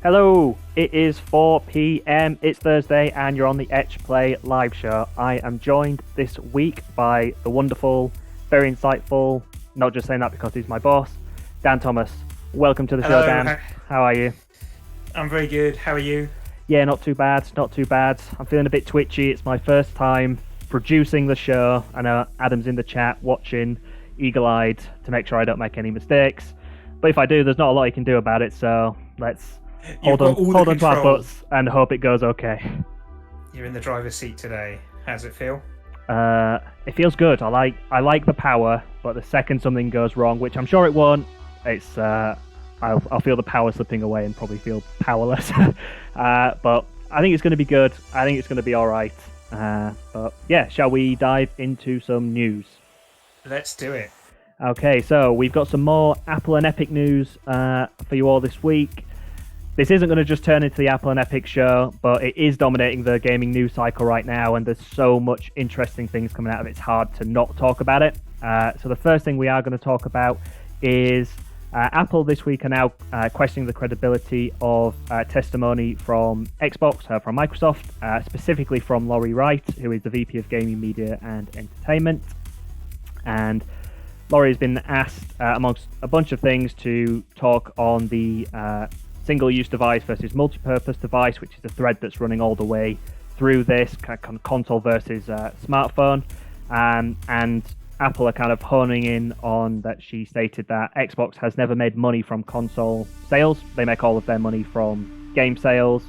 Hello, it is 4 p.m. It's Thursday, and you're on the Etch Play live show. I am joined this week by the wonderful, very insightful, not just saying that because he's my boss, Dan Thomas. Welcome to the show, Dan. How are you? I'm very good. How are you? Yeah, not too bad, not too bad. I'm feeling a bit twitchy. It's my first time producing the show. I know Adam's in the chat watching, eagle-eyed, to make sure I don't make any mistakes. But if I do, there's not a lot you can do about it, so let's hold on to our butts and hope it goes okay. You're in the driver's seat today. How's it feel? It feels good. I like the power, but the second something goes wrong, which I'm sure it won't, it's I'll feel the power slipping away and probably feel powerless. But I think it's going to be good. I think it's going to be all right. But yeah, shall we dive into some news? Let's do it. Okay, so we've got some more Apple and Epic news for you all this week. This isn't going to just turn into the Apple and Epic show, but it is dominating the gaming news cycle right now, and there's so much interesting things coming out of it, it's hard to not talk about it. So the first thing we are going to talk about is Apple this week are now questioning the credibility of testimony from Xbox, from Microsoft, specifically from Laurie Wright, who is the VP of Gaming, Media and Entertainment. And Laurie has been asked, amongst a bunch of things, to talk on the single-use device versus multi-purpose device, which is a thread that's running all the way through this kind of console versus smartphone. And Apple are kind of honing in on that. She stated that Xbox has never made money from console sales. They make all of their money from game sales.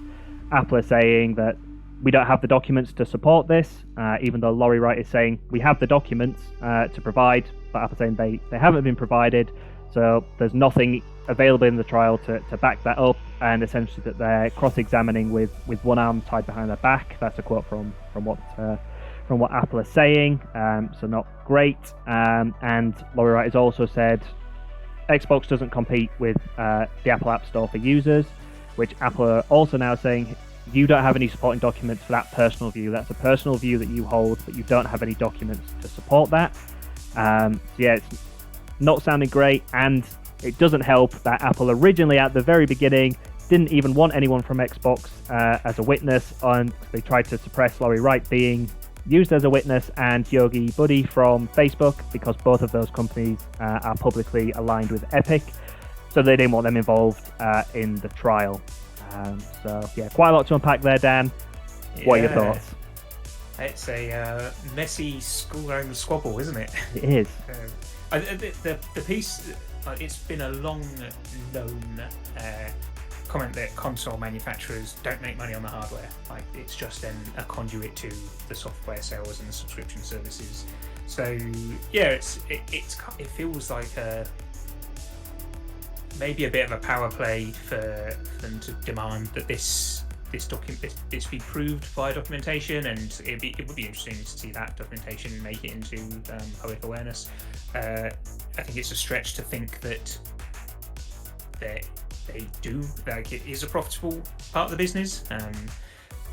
Apple are saying that we don't have the documents to support this, even though Laurie Wright is saying we have the documents to provide, but Apple saying they haven't been provided. So there's nothing available in the trial to back that up, and essentially that they're cross-examining with one arm tied behind their back. That's a quote from what Apple are saying, so not great. And Laurie Wright has also said Xbox doesn't compete with the Apple App Store for users, which Apple are also now saying you don't have any supporting documents for that personal view. That's a personal view that you hold, but you don't have any documents to support that. So yeah, it's not sounding great, and it doesn't help that Apple originally at the very beginning didn't even want anyone from Xbox as a witness, and they tried to suppress Laurie Wright being used as a witness and Yogi Buddy from Facebook, because both of those companies are publicly aligned with Epic, so they didn't want them involved in the trial. So yeah, quite a lot to unpack there, Dan. What are your thoughts? It's a messy school-going squabble, isn't it? It is. The piece, it's been a long-known comment that console manufacturers don't make money on the hardware. Like, it's just then a conduit to the software sales and the subscription services. So yeah, it feels like maybe a bit of a power play for them to demand that this be proved by documentation, and it would be interesting to see that documentation make it into public awareness. I think it's a stretch to think that they do, like, it is a profitable part of the business,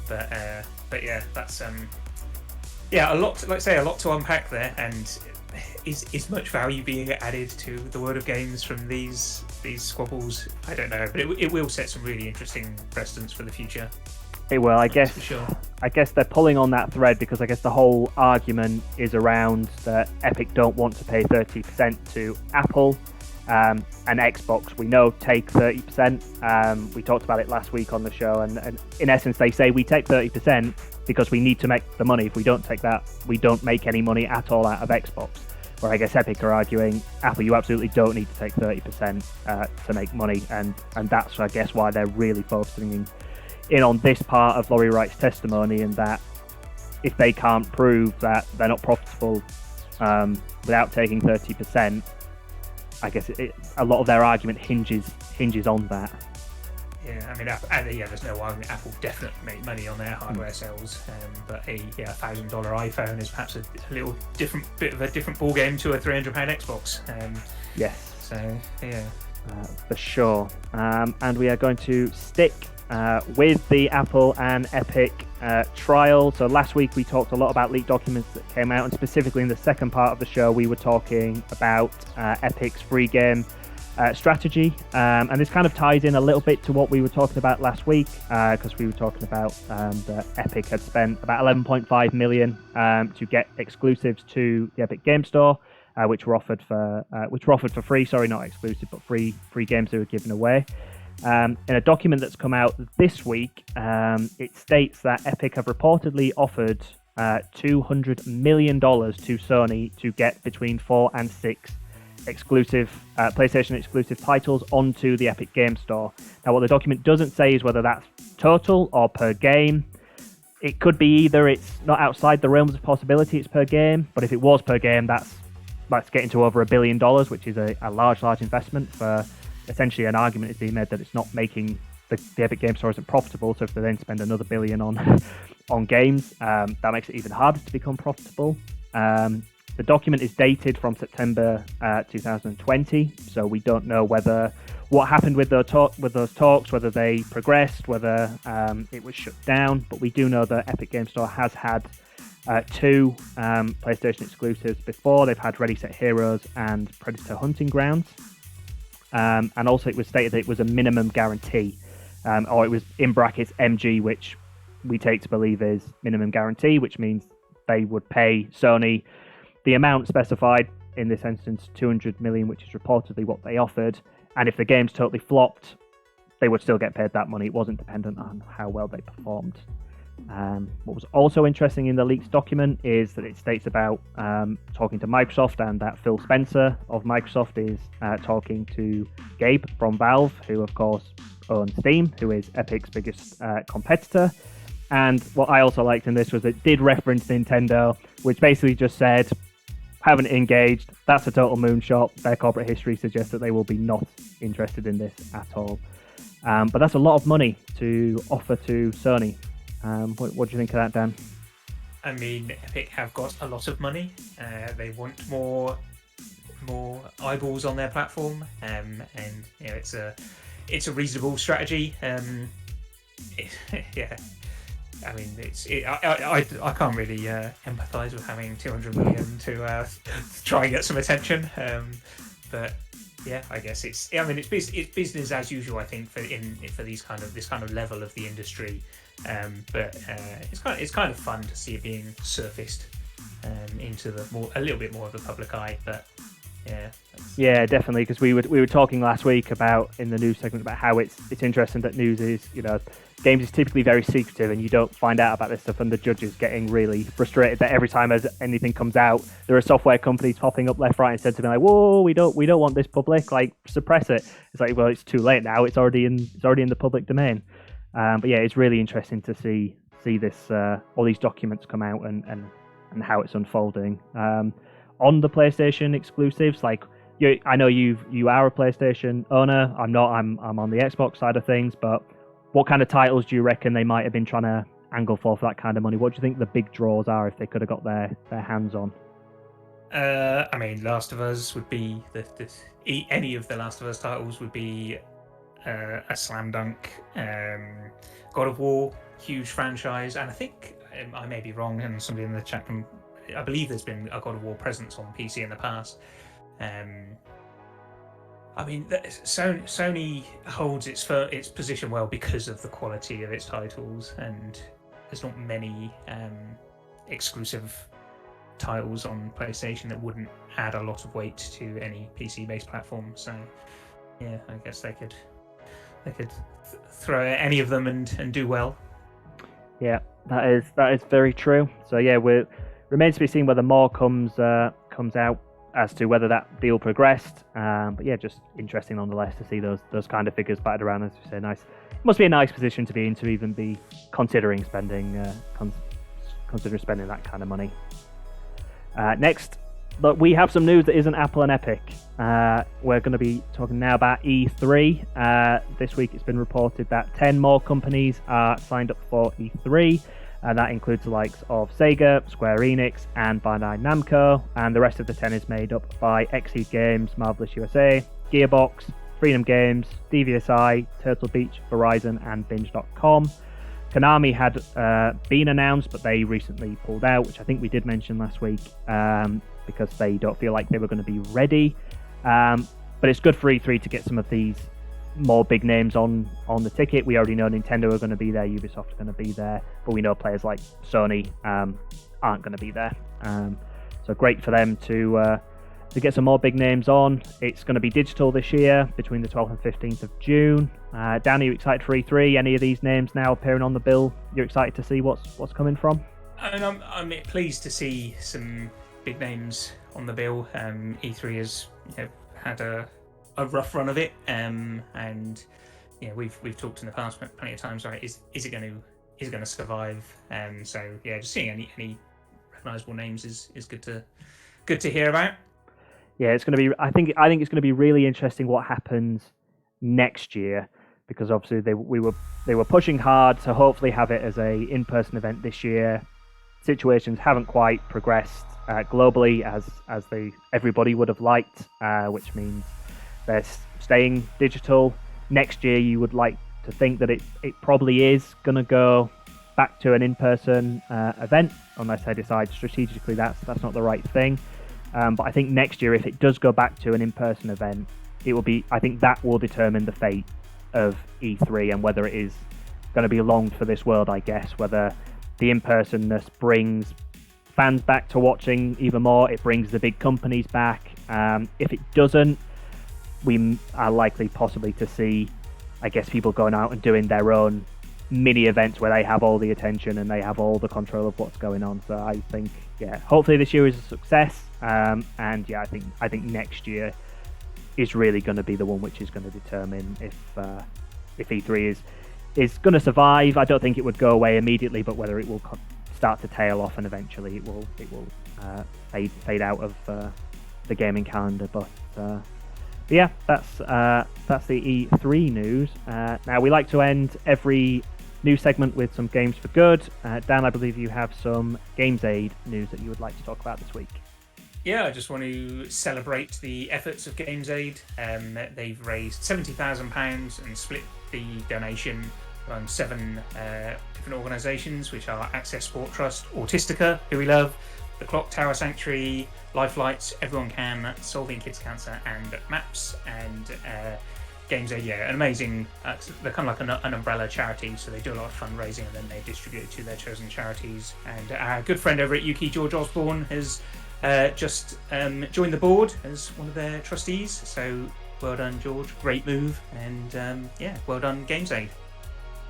but yeah, that's a lot, a lot to unpack there. And is much value being added to the world of games from these squabbles? I don't know, but it will set some really interesting precedents for the future. It will, I guess. For sure. I guess they're pulling on that thread because I guess the whole argument is around that Epic don't want to pay 30% to Apple, and Xbox, we know, take 30%. We talked about it last week on the show, and in essence they say we take 30% because we need to make the money. If we don't take that, we don't make any money at all out of Xbox. Where I guess Epic are arguing, Apple, you absolutely don't need to take 30% to make money, and that's, I guess, why they're really focusing in on this part of Laurie Wright's testimony, and that if they can't prove that they're not profitable without taking 30%, I guess a lot of their argument hinges on that. Yeah, I mean, there's no argument. Apple definitely make money on their hardware sales, but a $1,000 iPhone is perhaps a little bit of a different ball game to a £300 Xbox. Yes. So yeah, for sure. And we are going to stick with the Apple and Epic trial. So last week we talked a lot about leaked documents that came out, and specifically in the second part of the show we were talking about Epic's free game strategy. And this kind of ties in a little bit to what we were talking about last week, because we were talking about that Epic had spent about 11.5 million to get exclusives to the Epic Game Store, which were offered for free. Sorry, not exclusive, but free games they were giving away. In a document that's come out this week, it states that Epic have reportedly offered $200 million to Sony to get between 4 and 6 exclusive PlayStation exclusive titles onto the Epic Game Store. Now, what the document doesn't say is whether that's total or per game. It could be either. It's not outside the realms of possibility, it's per game, but if it was per game, that's getting to over $1 billion, which is a large investment. For essentially, an argument is being made that it's not making the Epic Game Store isn't profitable, so if they then spend another $1 billion on games, that makes it even harder to become profitable. The document is dated from September 2020, so we don't know what happened with those talks, whether they progressed, whether it was shut down. But we do know that Epic Game Store has had 2 PlayStation exclusives before. They've had Ready Set Heroes and Predator Hunting Grounds, and also it was stated that it was a minimum guarantee, or it was in brackets MG, which we take to believe is minimum guarantee, which means they would pay Sony the amount specified, in this instance 200 million, which is reportedly what they offered, and if the game's totally flopped, they would still get paid that money. It wasn't dependent on how well they performed. What was also interesting in the leaked document is that it states about talking to Microsoft, and that Phil Spencer of Microsoft is talking to Gabe from Valve, who of course owns Steam, who is Epic's biggest competitor. And what I also liked in this was it did reference Nintendo, which basically just said, haven't engaged. That's a total moonshot. Their corporate history suggests that they will be not interested in this at all. But that's a lot of money to offer to Sony. What do you think of that, Dan? I mean, Epic have got a lot of money. They want more eyeballs on their platform, and you know, it's a reasonable strategy. Yeah. I mean, I can't really empathise with having 200 million to try and get some attention, but yeah, I guess it's business as usual. I think for this kind of level of the industry, but it's kind of fun to see it being surfaced into a little bit more of the public eye. But yeah, definitely, because we were talking last week about in the news segment about how it's interesting that news is, you know, games is typically very secretive, and you don't find out about this stuff, and the judges getting really frustrated that every time as anything comes out, there are software companies popping up left, right, and centre, being like, "Whoa, we don't want this public. Like, suppress it." It's like, well, it's too late now. It's already in the public domain. But yeah, it's really interesting to see this all these documents come out and how it's unfolding. On the PlayStation exclusives, like I know you are a PlayStation owner. I'm not. I'm on the Xbox side of things, but what kind of titles do you reckon they might have been trying to angle for that kind of money? What do you think the big draws are if they could have got their hands on? I mean, Last of Us would be any of the Last of Us titles would be a slam dunk. God of War, huge franchise, and I think I may be wrong, and somebody in the chat can. I believe there's been a God of War presence on PC in the past. I mean, Sony holds its position well because of the quality of its titles, and there's not many exclusive titles on PlayStation that wouldn't add a lot of weight to any PC-based platform. So, yeah, I guess they could throw any of them and do well. Yeah, that is very true. So yeah, remains to be seen whether more comes out as to whether that deal progressed. But yeah, just interesting nonetheless to see those kind of figures batted around. As you say, nice. It must be a nice position to be in to even be considering spending that kind of money. Next, look, we have some news that isn't Apple and Epic. We're going to be talking now about E3. This week it's been reported that 10 more companies are signed up for E3. That includes the likes of Sega, Square Enix, and Bandai Namco, and the rest of the 10 is made up by Xseed Games, Marvelous USA, Gearbox, Freedom Games, DVSI, Turtle Beach, Verizon, and Binge.com. Konami had been announced, but they recently pulled out, which I think we did mention last week, because they don't feel like they were going to be ready. But it's good for E3 to get some of these more big names on the ticket. We already know Nintendo are going to be there, Ubisoft are going to be there, but we know players like Sony aren't going to be there. So great for them to get some more big names on. It's going to be digital this year between the 12th and 15th of June. Dan, are you excited for E3? Any of these names now appearing on the bill? You're excited to see what's coming from? I'm pleased to see some big names on the bill. E3 has had a rough run of it, and we've talked in the past plenty of times. Right, is it going to survive? So yeah, just seeing any recognisable names is good to hear about. Yeah, it's going to be. I think it's going to be really interesting what happens next year, because obviously they were pushing hard to hopefully have it as a in-person event this year. Situations haven't quite progressed globally as everybody would have liked, which means they're staying digital. Next year, you would like to think that it probably is going to go back to an in-person event, unless they decide strategically that's not the right thing. But I think next year, if it does go back to an in-person event, it will be. I think that will determine the fate of E3 and whether it is going to be long for this world. I guess whether the in-personness brings fans back to watching even more. It brings the big companies back. If it doesn't, we are likely possibly to see, I guess, people going out and doing their own mini events where they have all the attention and they have all the control of what's going on. So I think, hopefully this year is a success. And I think next year is really going to be the one which is going to determine if E3 is going to survive. I don't think it would go away immediately, but whether it will start to tail off and eventually it will fade out of the gaming calendar. But yeah, that's the E3 news. Now we like to end every news segment with some games for good. Dan, I believe you have some Games Aid news that you would like to talk about this week. Yeah, I just want to celebrate the efforts of Games Aid. They've raised £70,000 and split the donation among 7 different organisations, which are Access Sport Trust, Autistica, who we love, the Clock Tower Sanctuary, Lifelights, Everyone Can, Solving Kids Cancer, and MAPS. And Games Aid, an amazing. They're kind of like an umbrella charity, so they do a lot of fundraising and then they distribute it to their chosen charities. And our good friend over at Yuki, George Osborne, has just joined the board as one of their trustees. So well done, George. Great move. And well done, Games Aid.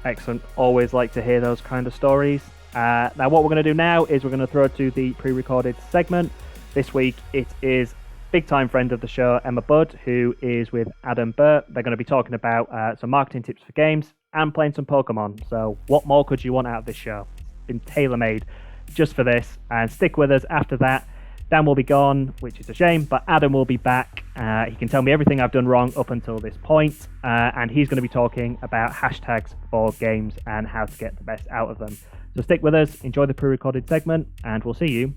Excellent. Always like to hear those kind of stories. Now what we're going to do now is we're going to throw to the pre-recorded segment. This week it is big time friend of the show, Emma Budd, who is with Adam Burt. They're going to be talking about some marketing tips for games and playing some Pokemon. So what more could you want out of this show? It's been tailor-made just for this. And stick with us after that. Dan will be gone, which is a shame, but Adam will be back. He can tell me everything I've done wrong up until this point, and he's going to be talking about hashtags for games and how to get the best out of them. So stick with us, enjoy the pre-recorded segment, and we'll see you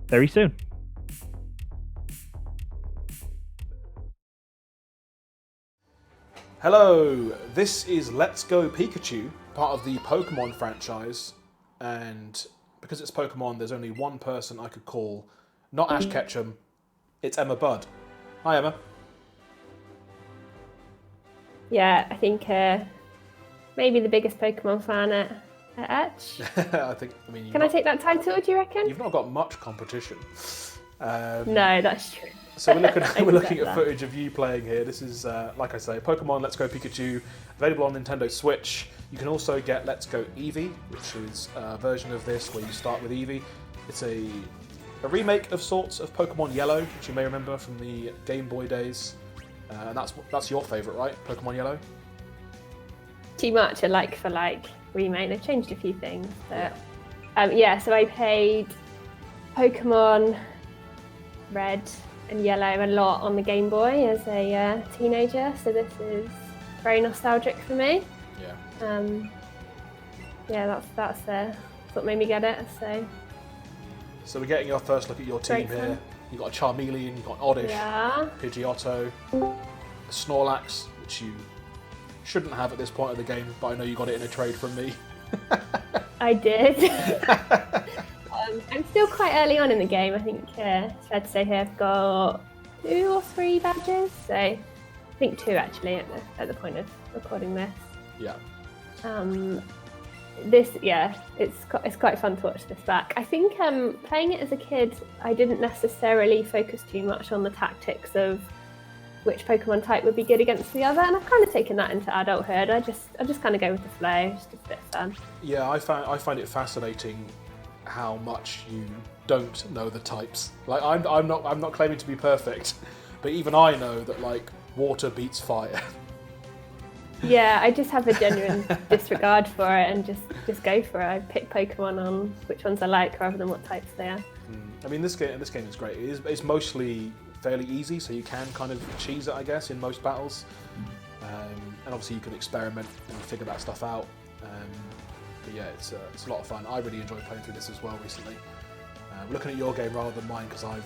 very soon. Hello, this is Let's Go Pikachu, part of the Pokémon franchise, and because it's Pokémon, there's only one person I could call. Not Ash Ketchum, it's Emma Budd. Hi, Emma. Yeah, I think maybe the biggest Pokemon fan at Etch. Can I take that title, do you reckon? You've not got much competition. No, that's true. So we're looking at footage of you playing here. This is, like I say, Pokemon Let's Go Pikachu, available on Nintendo Switch. You can also get Let's Go Eevee, which is a version of this where you start with Eevee. It's a remake of sorts of Pokemon Yellow, which you may remember from the Game Boy days. And that's your favourite, right? Pokemon Yellow? Too much, a like for like remake. They've changed a few things. But, so I played Pokemon Red and Yellow a lot on the Game Boy as a teenager, so this is very nostalgic for me. That's what made me get it. So we're getting your first look at your team here. You've got a Charmeleon, you've got Oddish, Pidgeotto, a Snorlax, which you shouldn't have at this point of the game, but I know you got it in a trade from me. I did. I'm still quite early on in the game. I think it's fair to say here I've got 2 or 3 badges. So I think 2 actually at the point of recording this. Yeah. It's quite fun to watch this back. I think playing it as a kid, I didn't necessarily focus too much on the tactics of which Pokemon type would be good against the other, and I've kind of taken that into adulthood. I just kind of go with the flow. It's just a bit of fun. Yeah, I find it fascinating how much you don't know the types. Like I'm not claiming to be perfect, but even I know that like water beats fire. Yeah, I just have a genuine disregard for it and just go for it. I pick Pokemon on which ones I like rather than what types they are. I mean, this game is great. It's mostly fairly easy, so you can kind of cheese it, I guess, in most battles. And obviously you can experiment and figure that stuff out. But yeah, it's a lot of fun. I really enjoyed playing through this as well recently. Looking at your game rather than mine, because I've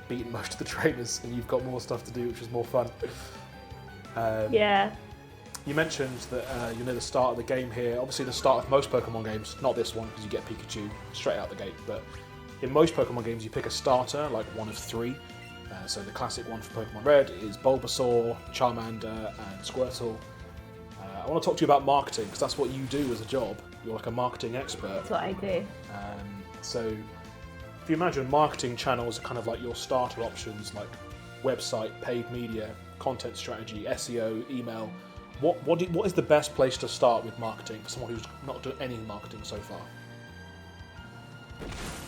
beaten most of the trainers and you've got more stuff to do, which is more fun. Yeah. You mentioned that you're near the start of the game here. Obviously the start of most Pokemon games, not this one because you get Pikachu straight out the gate, but in most Pokemon games you pick a starter, like one of 3. So the classic one for Pokemon Red is Bulbasaur, Charmander and Squirtle. I want to talk to you about marketing, because that's what you do as a job. You're like a marketing expert. That's what I do. So if you imagine marketing channels are kind of like your starter options, like website, paid media, content strategy, SEO, email, what is the best place to start with marketing for someone who's not done any marketing so far?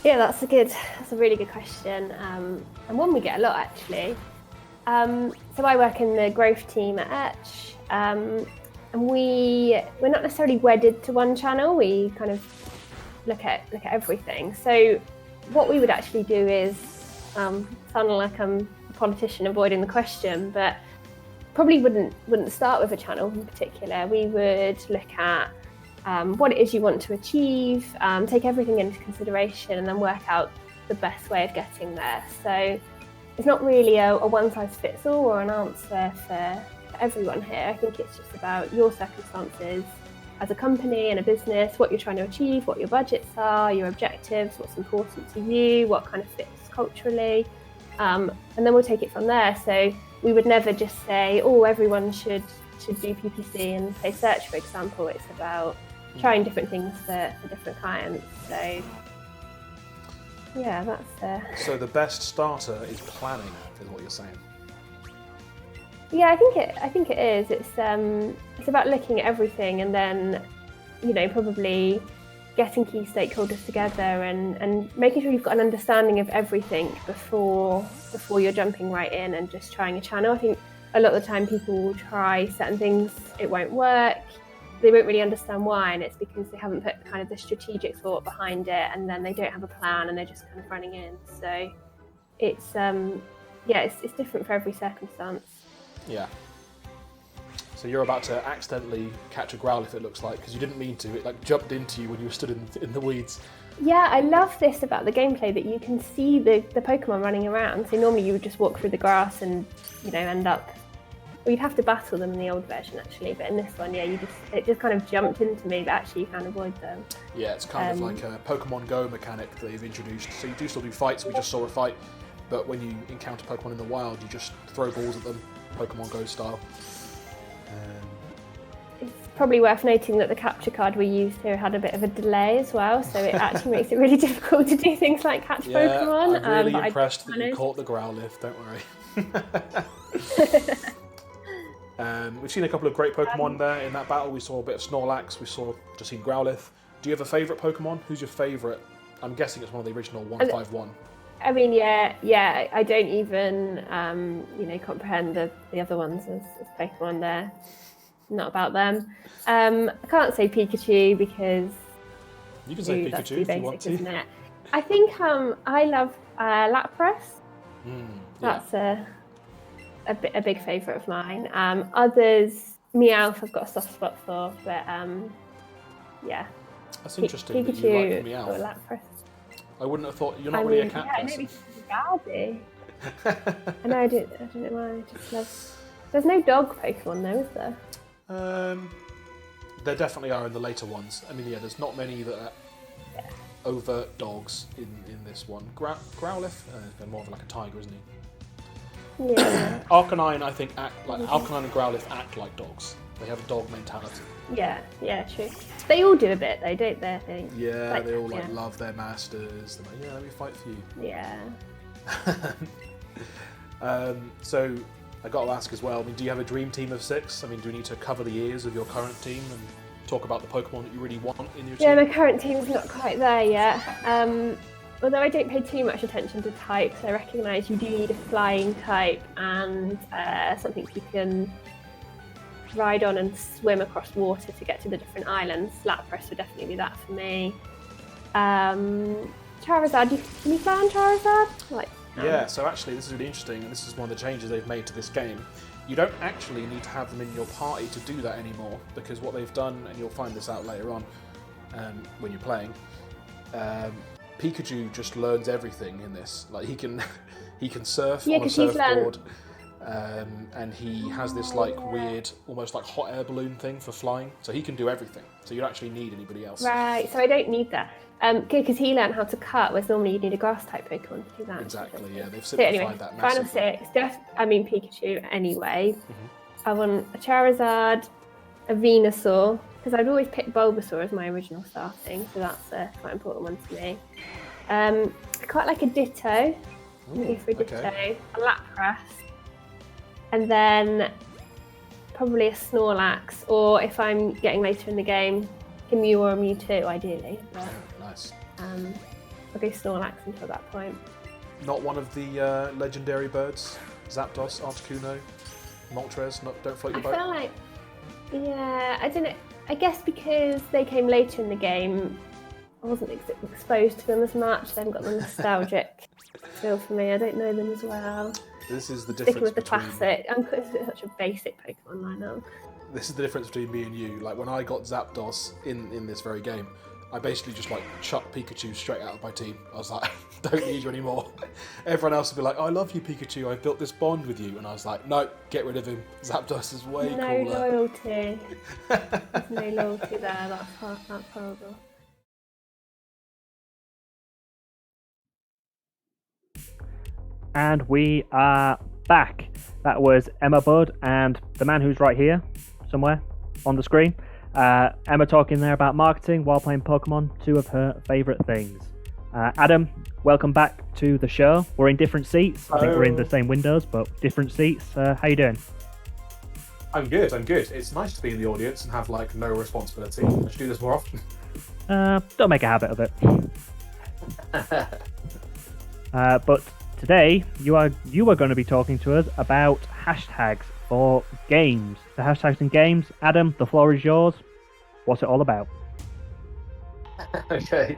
Yeah, that's a really good question, and one we get a lot actually. So I work in the growth team at Etch, and we're not necessarily wedded to one channel. We kind of look at everything. So what we would actually do is sound like I'm a politician avoiding the question, but probably wouldn't start with a channel in particular. We would look at what it is you want to achieve, take everything into consideration, and then work out the best way of getting there. So it's not really a one-size-fits-all or an answer for everyone here. I think it's just about your circumstances as a company and a business, what you're trying to achieve, what your budgets are, your objectives, what's important to you, what kind of fits culturally, and then we'll take it from there. So we would never just say, oh, everyone should do PPC and say search, for example. It's about trying different things for different clients. So yeah, that's So the best starter is planning, is what you're saying. Yeah, I think it is. It's about looking at everything and then, probably getting key stakeholders together and making sure you've got an understanding of everything before you're jumping right in and just trying a channel. I think a lot of the time people will try certain things, it won't work. They won't really understand why, and it's because they haven't put kind of the strategic thought behind it, and then they don't have a plan and they're just kind of running in. So it's it's different for every circumstance. Yeah. So you're about to accidentally catch a Growlithe, it looks like, because you didn't mean to. It like jumped into you when you were stood in the weeds. Yeah, I love this about the gameplay, that you can see the Pokemon running around. So normally you would just walk through the grass and end up. Well, you'd have to battle them in the old version actually, but in this one, yeah, it just kind of jumped into me, but actually you can avoid them. Yeah, it's kind of like a Pokemon Go mechanic that they've introduced. So you do still do fights. We just saw a fight, but when you encounter Pokemon in the wild, you just throw balls at them, Pokemon Go style. It's probably worth noting that the capture card we used here had a bit of a delay as well, so it actually makes it really difficult to do things like catch Pokemon. I'm really impressed that you caught the Growlithe, don't worry. We've seen a couple of great Pokemon there in that battle. We saw a bit of Snorlax, we just seen Growlithe. Do you have a favourite Pokemon? Who's your favourite? I'm guessing it's one of the original 151. I mean, yeah, I don't even, comprehend the other ones as Pokemon. They're not about them. I can't say Pikachu because you can say that's Pikachu too if you want to. isn't it? I think I love Lapras. That's a big favourite of mine. Others, Meowth, I've got a soft spot for, but yeah. That's interesting Pikachu that you like or Meowth. Lapras. I wouldn't have thought. You're not really a cat person. Maybe Gardy. I know, I don't know why. I just love. There's no dog Pokemon though, is there? There definitely are in the later ones. I mean, yeah, there's not many that are overt dogs in this one. Growlithe is more of like a tiger, isn't he? Yeah. Arcanine, I think, Arcanine and Growlithe act like dogs. They have a dog mentality. Yeah, true. They all do a bit though, don't they? I think. Yeah, Like, they all love their masters. They're like, yeah, let me fight for you. Yeah. So I got to ask as well. I mean, do you have a dream team of 6? I mean, do you need to cover the ears of your current team and talk about the Pokemon that you really want in your team? Yeah, my current team's not quite there yet. Although I don't pay too much attention to types, I recognise you do need a flying type and something you can ride on and swim across water to get to the different islands. Lapras would definitely be that for me. Charizard, can you fly on Charizard? Yeah, so actually this is really interesting, and this is one of the changes they've made to this game. You don't actually need to have them in your party to do that anymore, because what they've done, and you'll find this out later on when you're playing, Pikachu just learns everything in this. Like he can surf on a surfboard, and he has this weird, almost like hot air balloon thing for flying. So he can do everything. So you don't actually need anybody else. Right. So I don't need that. Because he learned how to cut, whereas normally you need a grass type Pokemon to do that. Exactly. Yeah, they've simplified that massively. Final 6. Pikachu anyway. Mm-hmm. I want a Charizard, a Venusaur, because I'd always pick Bulbasaur as my original starting, so that's a quite important one to me. I quite like a Ditto. Go for a Ditto, a Lapras, and then probably a Snorlax, or if I'm getting later in the game, a Mew or a Mewtwo, ideally. But, nice. I'll go Snorlax until that point. Not one of the legendary birds? Zapdos, Articuno, Moltres, don't float your boat? I feel like, yeah, I don't know. I guess because they came later in the game, I wasn't exposed to them as much. They haven't got the nostalgic feel for me. I don't know them as well. This is the difference. Sticking with the classic. I'm such a basic Pokemon lineup. This is the difference between me and you. Like when I got Zapdos in this very game, I basically just chucked Pikachu straight out of my team. I was like, don't need you anymore. Everyone else would be like, I love you, Pikachu. I've built this bond with you. And I was like, no, get rid of him. Zapdos is way cooler. No loyalty. There's no loyalty there. That's horrible. And we are back. That was Emma Budd and the man who's right here, somewhere on the screen. Emma talking there about marketing while playing Pokemon, 2 of her favourite things. Adam, welcome back to the show. We're in different seats. I think we're in the same windows, but different seats. How you doing? I'm good. It's nice to be in the audience and have no responsibility. I should do this more often. Don't make a habit of it. But today you are going to be talking to us about hashtags for games. The hashtags in games. Adam, the floor is yours. What's it all about? Okay.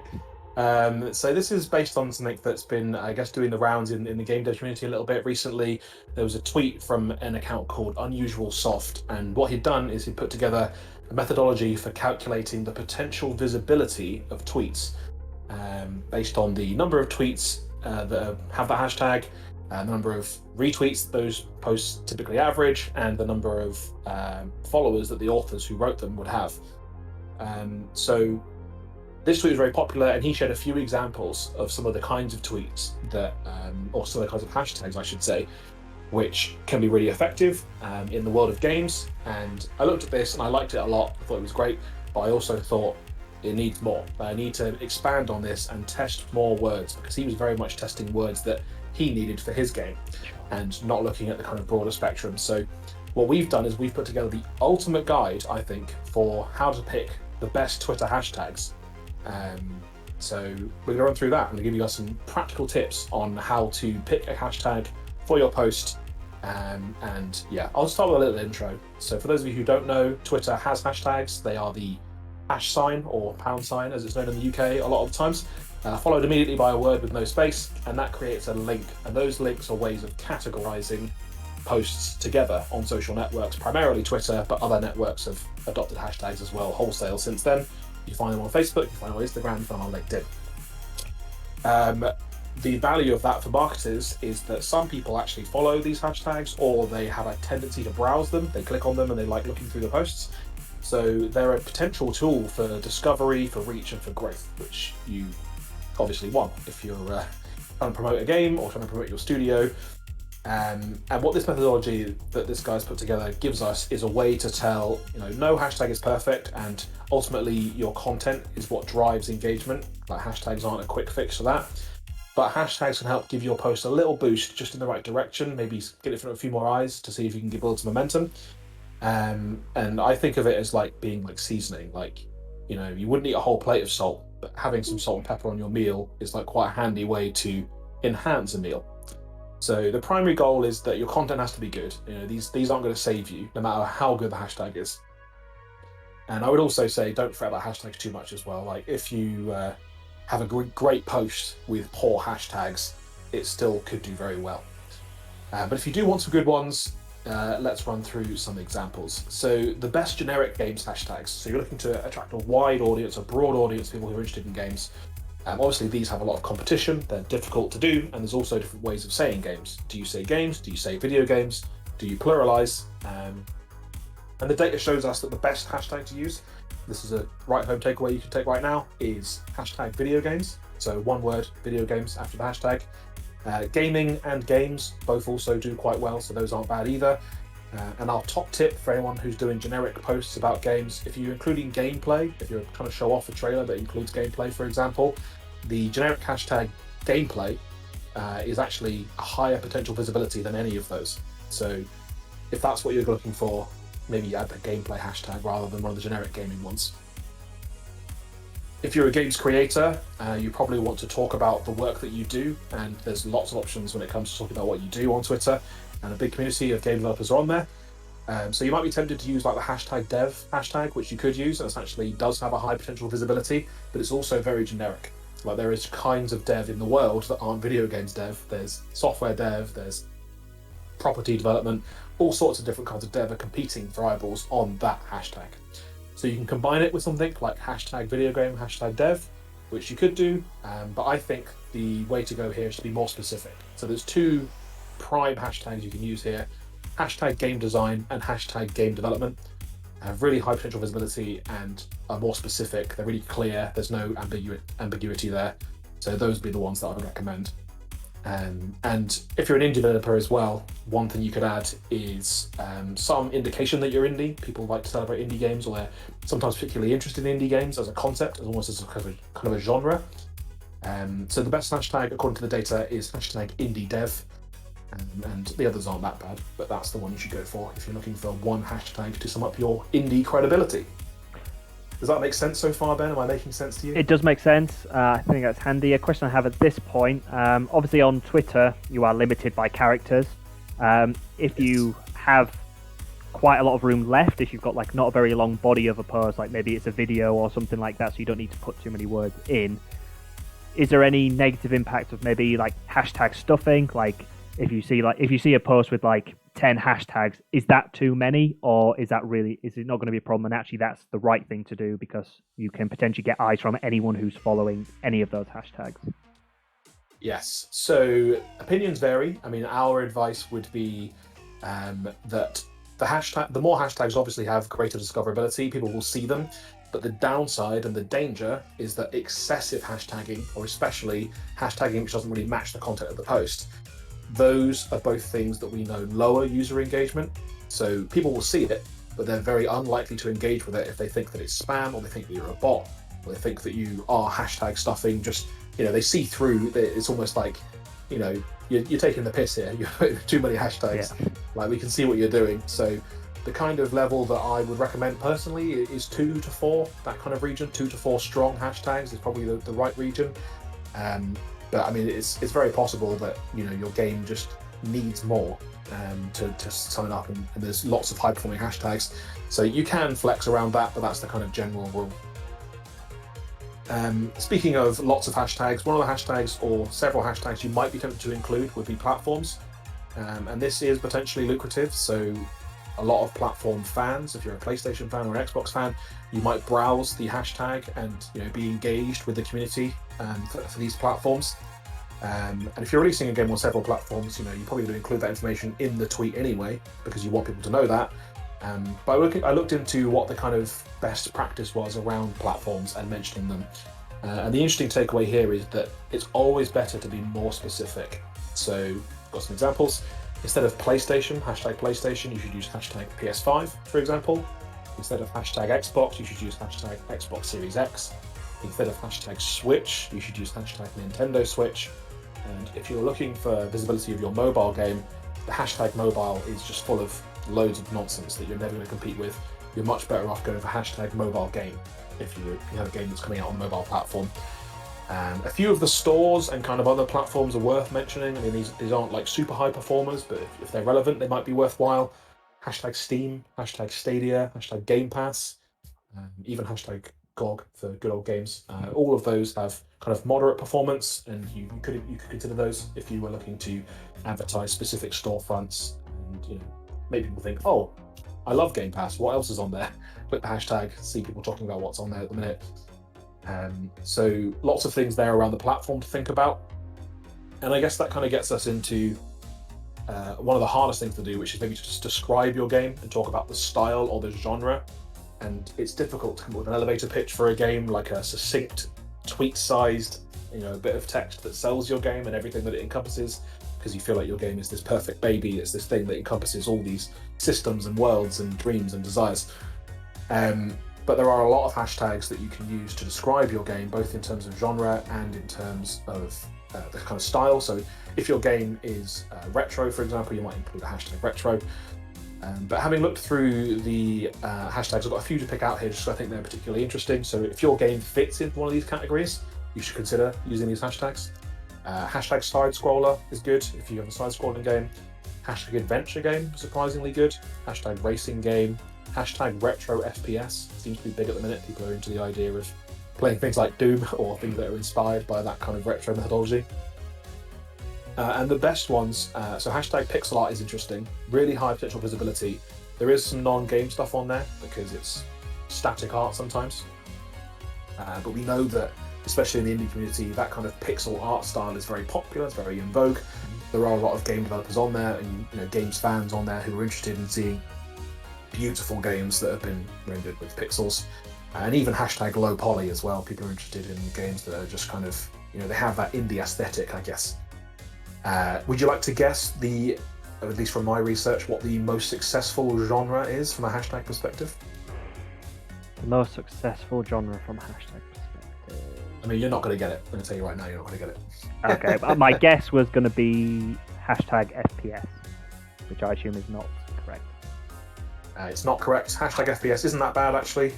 So this is based on something that's been, I guess, doing the rounds in the game dev community a little bit recently. There was a tweet from an account called Unusual Soft, and what he'd done is he put together a methodology for calculating the potential visibility of tweets based on the number of tweets that have the hashtag, the number of retweets those posts typically average, and the number of followers that the authors who wrote them would have. So this tweet was very popular, and he shared a few examples of some of the kinds of tweets that, or some of the kinds of hashtags, I should say, which can be really effective in the world of games. And I looked at this and I liked it a lot. I thought it was great, but I also thought it needs more. I need to expand on this and test more words, because he was very much testing words that he needed for his game and not looking at the kind of broader spectrum. So what we've done is we've put together the ultimate guide, I think, for how to pick the best Twitter hashtags. So we're going to run through that. I'm going to give you guys some practical tips on how to pick a hashtag for your post. And yeah, I'll start with a little intro. So for those of you who don't know, Twitter has hashtags. They are the hash sign or pound sign, as it's known in the UK a lot of the times, followed immediately by a word with no space, and that creates a link. And those links are ways of categorizing posts together on social networks, primarily Twitter, but other networks have adopted hashtags as well, wholesale since then. You find them on Facebook, you find them on Instagram, you find them on LinkedIn. The value of that for marketers is that some people actually follow these hashtags, or they have a tendency to browse them. They click on them and they like looking through the posts. So they're a potential tool for discovery, for reach, and for growth, which you obviously want if you're trying to promote a game or trying to promote your studio. And what this methodology that this guy's put together gives us is a way to tell, no hashtag is perfect, and ultimately your content is what drives engagement. Like, hashtags aren't a quick fix for that, but hashtags can help give your post a little boost just in the right direction, maybe get it in front of a few more eyes to see if you can build some momentum. And I think of it as like being like seasoning. Like, you wouldn't eat a whole plate of salt, but having some salt and pepper on your meal is like quite a handy way to enhance a meal. So the primary goal is that your content has to be good. These aren't going to save you, no matter how good the hashtag is. And I would also say, don't fret about hashtags too much as well. Like, if you have a great post with poor hashtags, it still could do very well. But if you do want some good ones, let's run through some examples. So the best generic games hashtags. So you're looking to attract a wide audience, a broad audience, people who are interested in games. Obviously, these have a lot of competition, they're difficult to do, and there's also different ways of saying games. Do you say games? Do you say video games? Do you pluralize? And the data shows us that the best hashtag to use, this is a right-home takeaway you can take right now, is hashtag video games. So one word, video games after the hashtag. Gaming and games both also do quite well, so those aren't bad either. And our top tip for anyone who's doing generic posts about games, if you're including gameplay, if you're trying to show off a trailer that includes gameplay, for example, the generic hashtag gameplay is actually a higher potential visibility than any of those. So if that's what you're looking for, maybe add the gameplay hashtag rather than one of the generic gaming ones. If you're a games creator, you probably want to talk about the work that you do, and there's lots of options when it comes to talking about what you do on Twitter, and a big community of game developers are on there. So you might be tempted to use like the hashtag dev hashtag, which you could use, and it actually does have a high potential visibility, but it's also very generic. Like, there is kinds of dev in the world that aren't video games dev. There's software dev, there's property development, all sorts of different kinds of dev are competing for eyeballs on that hashtag. So you can combine it with something like hashtag video game, hashtag dev, which you could do, but I think the way to go here is to be more specific. So there's two prime hashtags you can use here, hashtag game design and hashtag game development. Have really high potential visibility and are more specific. They're really clear. There's no ambiguity there. So those would be the ones that I would recommend. And if you're an indie developer as well, one thing you could add is some indication that you're indie. People like to celebrate indie games, or they're sometimes particularly interested in indie games as a concept, as almost as a kind of a genre. So the best hashtag, according to the data, is hashtag indie dev. And the others aren't that bad, but that's the one you should go for if you're looking for one hashtag to sum up your indie credibility. Does that make sense so far, Ben? Am I making sense to you? It does make sense. I think that's handy. A question I have at this point, obviously on Twitter, you are limited by characters. If you have quite a lot of room left, if you've got like not a very long body of a post, like maybe it's a video or something like that, so you don't need to put too many words in, is there any negative impact of maybe like hashtag stuffing? Like, if you see a post with like 10 hashtags, is that too many, or is it not going to be a problem, and actually that's the right thing to do because you can potentially get eyes from anyone who's following any of those hashtags? Yes, so opinions vary. I mean, our advice would be that the more hashtags obviously have greater discoverability, people will see them, but the downside and the danger is that excessive hashtagging, or especially hashtagging which doesn't really match the content of the post, those are both things that we know lower user engagement. So people will see it, but they're very unlikely to engage with it if they think that it's spam, or they think that you're a bot, or they think that you are hashtag stuffing. Just, they see through. It's almost like, you're taking the piss here. You're putting too many hashtags. Yeah. Like, we can see what you're doing. So the kind of level that I would recommend personally is 2 to 4, that kind of region. 2 to 4 strong hashtags is probably the right region. But I mean, it's very possible that your game just needs more to sign up, and there's lots of high-performing hashtags. So you can flex around that, but that's the kind of general rule. Speaking of lots of hashtags, one of the hashtags or several hashtags you might be tempted to include would be platforms, and this is potentially lucrative. So a lot of platform fans, if you're a PlayStation fan or an Xbox fan, you might browse the hashtag and be engaged with the community for these platforms. And if you're releasing a game on several platforms, you probably do include that information in the tweet anyway, because you want people to know that. But I looked into what the kind of best practice was around platforms and mentioning them. And the interesting takeaway here is that it's always better to be more specific. So, got some examples. Instead of PlayStation, you should use hashtag PS5, for example. Instead of hashtag Xbox, you should use hashtag Xbox Series X. Instead of hashtag Switch, you should use hashtag Nintendo Switch. And if you're looking for visibility of your mobile game, the hashtag mobile is just full of loads of nonsense that you're never going to compete with. You're much better off going for hashtag mobile game if you have a game that's coming out on a mobile platform. A few of the stores and kind of other platforms are worth mentioning. I mean, these aren't like super high performers, but if they're relevant, they might be worthwhile. Hashtag Steam, hashtag Stadia, hashtag Game Pass, even hashtag GOG for good old games. All of those have kind of moderate performance, and you could consider those if you were looking to advertise specific storefronts. And maybe people think, oh, I love Game Pass. What else is on there? Click the hashtag, see people talking about what's on there at the minute. So lots of things there around the platform to think about. And I guess that kind of gets us into one of the hardest things to do, which is maybe just describe your game and talk about the style or the genre. And it's difficult to come up with an elevator pitch for a game, like a succinct, tweet-sized, a bit of text that sells your game and everything that it encompasses, because you feel like your game is this perfect baby. It's this thing that encompasses all these systems and worlds and dreams and desires. But there are a lot of hashtags that you can use to describe your game, both in terms of genre and in terms of the kind of style. So if your game is retro, for example, you might include a hashtag retro. But having looked through the hashtags, I've got a few to pick out here just because I think they're particularly interesting. So if your game fits into one of these categories, you should consider using these hashtags. Hashtag side scroller is good if you have a side scrolling game. Hashtag adventure game, surprisingly good. Hashtag racing game. Hashtag retro FPS seems to be big at the minute. People are into the idea of playing things like Doom or things that are inspired by that kind of retro methodology. And the best ones, so hashtag pixel art is interesting, really high potential visibility. There is some non-game stuff on there because it's static art sometimes. But we know that, especially in the indie community, that kind of pixel art style is very popular, it's very in vogue. There are a lot of game developers on there and games fans on there who are interested in seeing beautiful games that have been rendered with pixels. And even hashtag low poly as well. People are interested in games that are just kind of, they have that indie aesthetic, I guess. Would you like to guess at least from my research, what the most successful genre is from a hashtag perspective? The most successful genre from a hashtag perspective. I mean, you're not going to get it. I'm going to tell you right now, you're not going to get it. Okay, but my guess was going to be hashtag FPS, which I assume is not correct. It's not correct. Hashtag FPS isn't that bad, actually.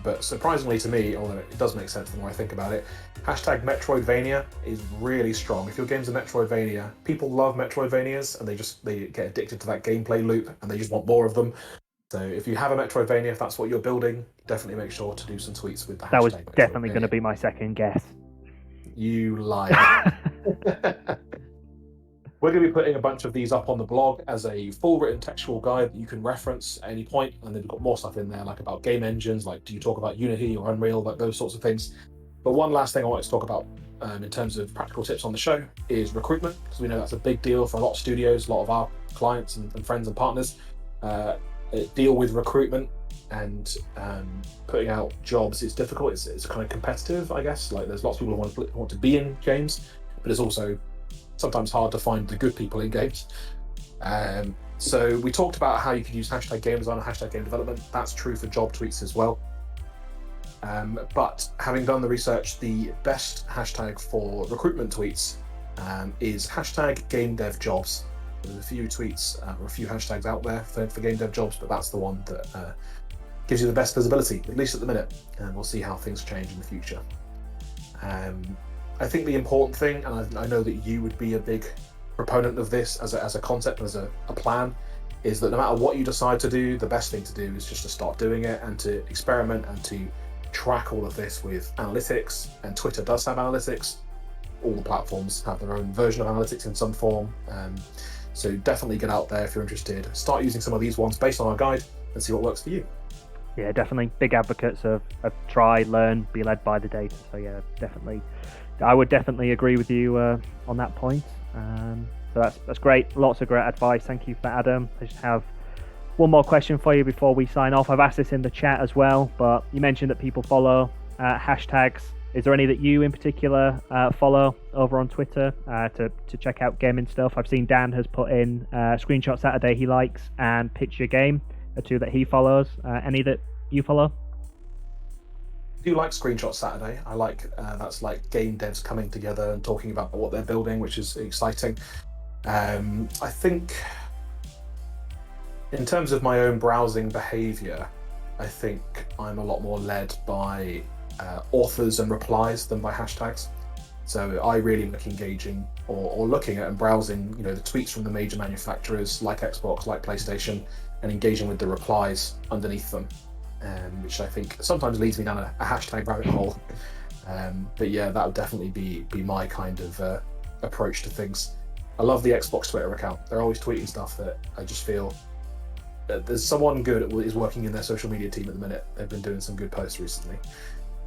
But surprisingly to me, although it does make sense the more I think about it, hashtag Metroidvania is really strong. If your game's a Metroidvania, people love Metroidvanias and they get addicted to that gameplay loop and they just want more of them. So if you have a Metroidvania, if that's what you're building, definitely make sure to do some tweets with the hashtag. That was definitely going to be my second guess. You liar. We're going to be putting a bunch of these up on the blog as a full written textual guide that you can reference at any point. And then we've got more stuff in there, like about game engines, like do you talk about Unity or Unreal, like those sorts of things. But one last thing I wanted to talk about in terms of practical tips on the show is recruitment, because we know that's a big deal for a lot of studios, a lot of our clients and friends and partners. Deal with recruitment and putting out jobs is difficult. It's kind of competitive, I guess. Like there's lots of people who want to be in games, but it's also sometimes hard to find the good people in games. So we talked about how you could use hashtag game design and hashtag game development. That's true for job tweets as well. But having done the research, the best hashtag for recruitment tweets is hashtag game dev jobs. There's a few tweets or a few hashtags out there for game dev jobs, but that's the one that gives you the best visibility, at least at the minute. And we'll see how things change in the future. I think the important thing, and I know that you would be a big proponent of this as a concept, as a plan, is that no matter what you decide to do, the best thing to do is just to start doing it and to experiment and to track all of this with analytics. And Twitter does have analytics. All the platforms have their own version of analytics in some form. So definitely get out there if you're interested. Start using some of these ones based on our guide and see what works for you. Yeah, definitely. Big advocates of try, learn, be led by the data. So yeah, definitely. I would definitely agree with you on that point. So that's great. Lots of great advice. Thank you for that, Adam. I just have one more question for you before we sign off. I've asked this in the chat as well, but you mentioned that people follow hashtags Is there any that you in particular follow over on Twitter to check out gaming stuff? I've seen Dan has put in Screenshot Saturday he likes and Pitch Your Game are two that he follows. Any that you follow? I do like Screenshot Saturday. I like that's like game devs coming together and talking about what they're building, which is exciting. I think in terms of my own browsing behavior, I think I'm a lot more led by authors and replies than by hashtags. So I really like engaging or looking at and browsing, the tweets from the major manufacturers like Xbox, like PlayStation, and engaging with the replies underneath them, which I think sometimes leads me down a hashtag rabbit hole. But yeah, that would definitely be my kind of approach to things. I love the Xbox Twitter account. They're always tweeting stuff that I just feel that there's someone good is working in their social media team at the minute. They've been doing some good posts recently.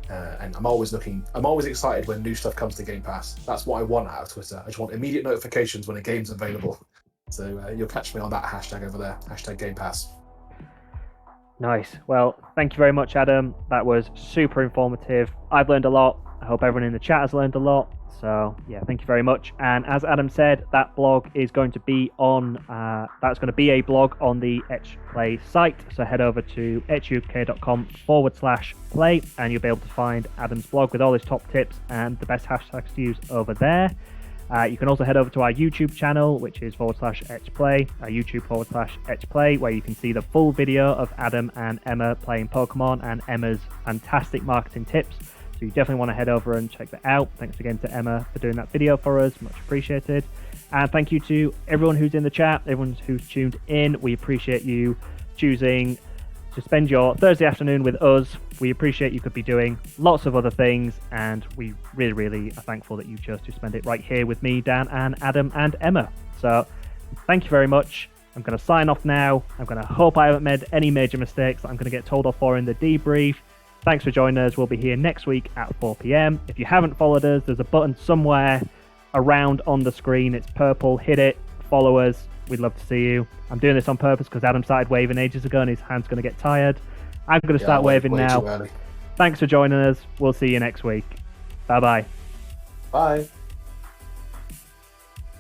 And I'm always excited when new stuff comes to Game Pass. That's what I want out of Twitter. I just want immediate notifications when a game's available. So you'll catch me on that hashtag over there, hashtag Game Pass. Nice. Well, thank you very much, Adam. That was super informative. I've learned a lot. I hope everyone in the chat has learned a lot. So yeah, thank you very much. And as Adam said, that blog is going to be on. That's going to be a blog on the Etch Play site. So head over to etchuk.com/play, and you'll be able to find Adam's blog with all his top tips and the best hashtags to use over there. You can also head over to our YouTube channel, which is /EtchPlay, YouTube/EtchPlay, where you can see the full video of Adam and Emma playing Pokemon and Emma's fantastic marketing tips. So you definitely want to head over and check that out. Thanks again to Emma for doing that video for us. Much appreciated. And thank you to everyone who's in the chat, everyone who's tuned in. We appreciate you choosing to spend your Thursday afternoon with us. We appreciate you could be doing lots of other things, and we really, really are thankful that you chose to spend it right here with me, Dan, and Adam, and Emma. So thank you very much. I'm going to sign off now. I'm going to hope I haven't made any major mistakes that I'm going to get told off for in the debrief. Thanks for joining us. We'll be here next week at 4 p.m. If you haven't followed us, there's a button somewhere around on the screen. It's purple. Hit it. Follow us. We'd love to see you. I'm doing this on purpose because Adam started waving ages ago and his hand's going to get tired. I'm going to start waving now. Thanks for joining us. We'll see you next week. Bye-bye. Bye.